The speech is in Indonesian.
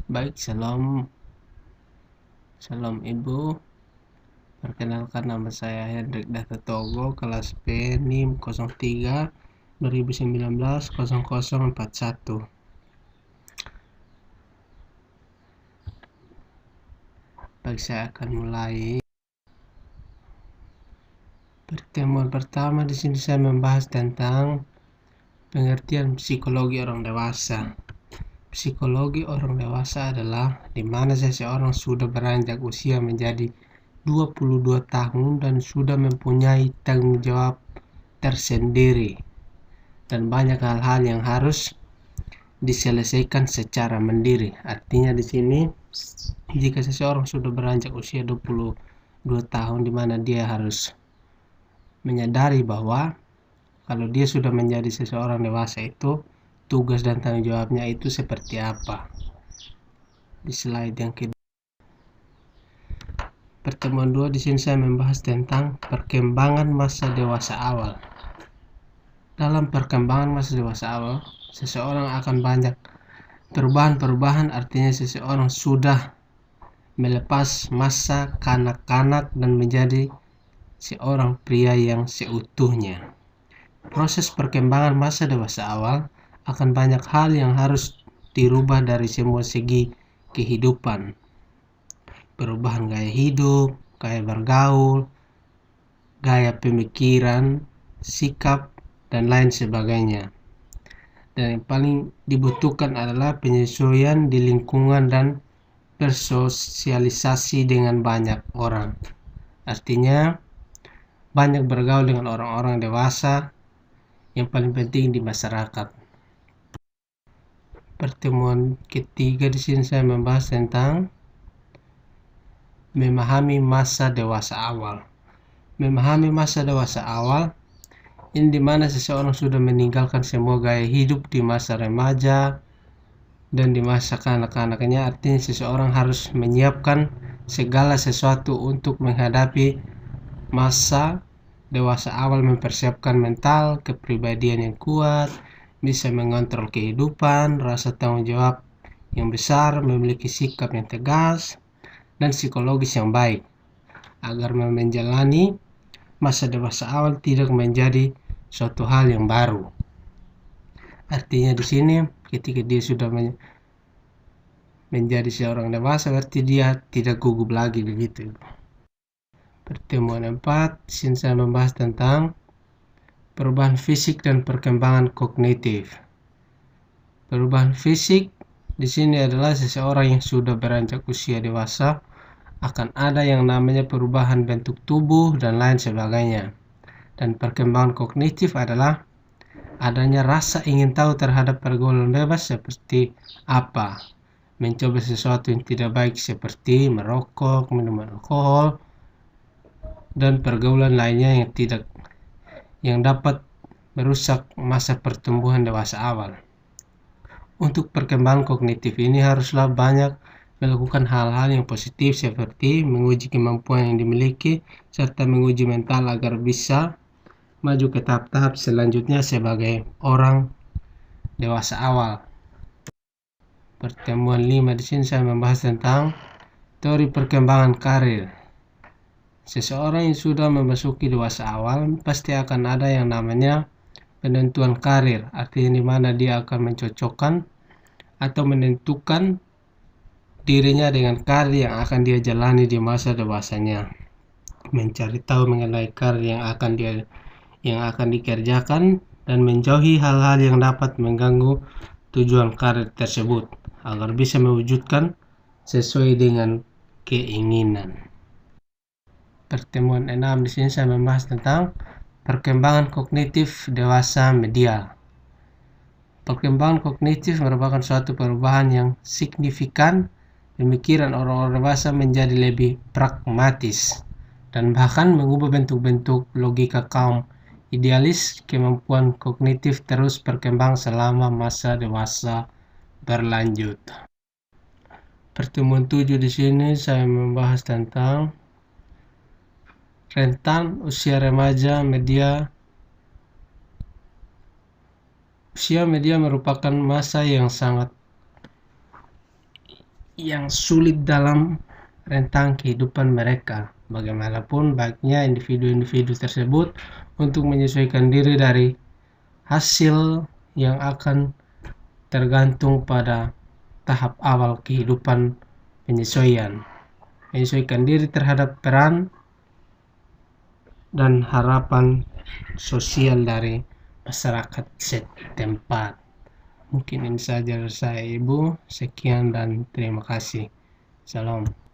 Baik, shalom. Shalom Ibu. Perkenalkan, nama saya Hendrik Data Togo, kelas B NIM 03 2019 0041. Baik, saya akan mulai. Pertemuan pertama di sini saya membahas tentang pengertian psikologi orang dewasa. Psikologi orang dewasa adalah di mana seseorang sudah beranjak usia menjadi 22 tahun dan sudah mempunyai tanggung jawab tersendiri dan banyak hal-hal yang harus diselesaikan secara mandiri. Artinya di sini jika seseorang sudah beranjak usia 22 tahun di mana dia harus menyadari bahwa kalau dia sudah menjadi seseorang dewasa itu tugas dan tanggung jawabnya itu seperti apa. Di slide yang kedua. Pertemuan 2 di sini saya membahas tentang perkembangan masa dewasa awal. Dalam perkembangan masa dewasa awal, seseorang akan banyak perubahan-perubahan, artinya seseorang sudah melepas masa kanak-kanak dan menjadi seorang pria yang seutuhnya. Proses perkembangan masa dewasa awal akan banyak hal yang harus dirubah dari semua segi kehidupan. Perubahan gaya hidup, gaya bergaul, gaya pemikiran, sikap, dan lain sebagainya. Dan yang paling dibutuhkan adalah penyesuaian di lingkungan dan bersosialisasi dengan banyak orang. Artinya banyak bergaul dengan orang-orang dewasa yang paling penting di masyarakat. Pertemuan ketiga di sini saya membahas tentang memahami masa dewasa awal. Memahami masa dewasa awal ini dimana seseorang sudah meninggalkan semua gaya hidup di masa remaja dan di masa kanak-kanaknya. Artinya seseorang harus menyiapkan segala sesuatu untuk menghadapi masa dewasa awal, mempersiapkan mental, kepribadian yang kuat, bisa mengontrol kehidupan, rasa tanggung jawab yang besar, memiliki sikap yang tegas, dan psikologis yang baik agar menjalani masa dewasa awal tidak menjadi suatu hal yang baru. Artinya di sini ketika dia sudah menjadi seorang dewasa, berarti dia tidak gugup lagi begitu. Pertemuan 4, sini saya membahas tentang perubahan fisik dan perkembangan kognitif. Perubahan fisik di sini adalah seseorang yang sudah beranjak usia dewasa akan ada yang namanya perubahan bentuk tubuh dan lain sebagainya. Dan perkembangan kognitif adalah adanya rasa ingin tahu terhadap pergaulan bebas seperti apa, mencoba sesuatu yang tidak baik seperti merokok, minum alkohol, dan pergaulan lainnya yang dapat merusak masa pertumbuhan dewasa awal. Untuk perkembangan kognitif ini haruslah banyak melakukan hal-hal yang positif seperti menguji kemampuan yang dimiliki serta menguji mental agar bisa maju ke tahap-tahap selanjutnya sebagai orang dewasa awal. Pertemuan 5 di sini saya membahas tentang teori perkembangan karir. Seseorang yang sudah memasuki dewasa awal pasti akan ada yang namanya penentuan karir, artinya di mana dia akan mencocokkan atau menentukan dirinya dengan karir yang akan dia jalani di masa dewasanya. Mencari tahu mengenai karir yang akan dikerjakan dan menjauhi hal-hal yang dapat mengganggu tujuan karir tersebut agar bisa mewujudkan sesuai dengan keinginan. Pertemuan 6 di sini saya membahas tentang perkembangan kognitif dewasa medial. Perkembangan kognitif merupakan suatu perubahan yang signifikan. Pemikiran orang-orang dewasa menjadi lebih pragmatis dan bahkan mengubah bentuk-bentuk logika kaum idealis. Kemampuan kognitif terus berkembang selama masa dewasa berlanjut. Pertemuan 7 di sini saya membahas tentang rentan usia remaja media. Usia media merupakan masa yang sangat yang sulit dalam rentang kehidupan mereka. Bagaimanapun baiknya individu-individu tersebut untuk menyesuaikan diri dari hasil yang akan tergantung pada tahap awal kehidupan penyesuaian. Menyesuaikan diri terhadap peran dan harapan sosial dari masyarakat setempat. Mungkin ini saja dari saya, Ibu. Sekian dan terima kasih. Salam.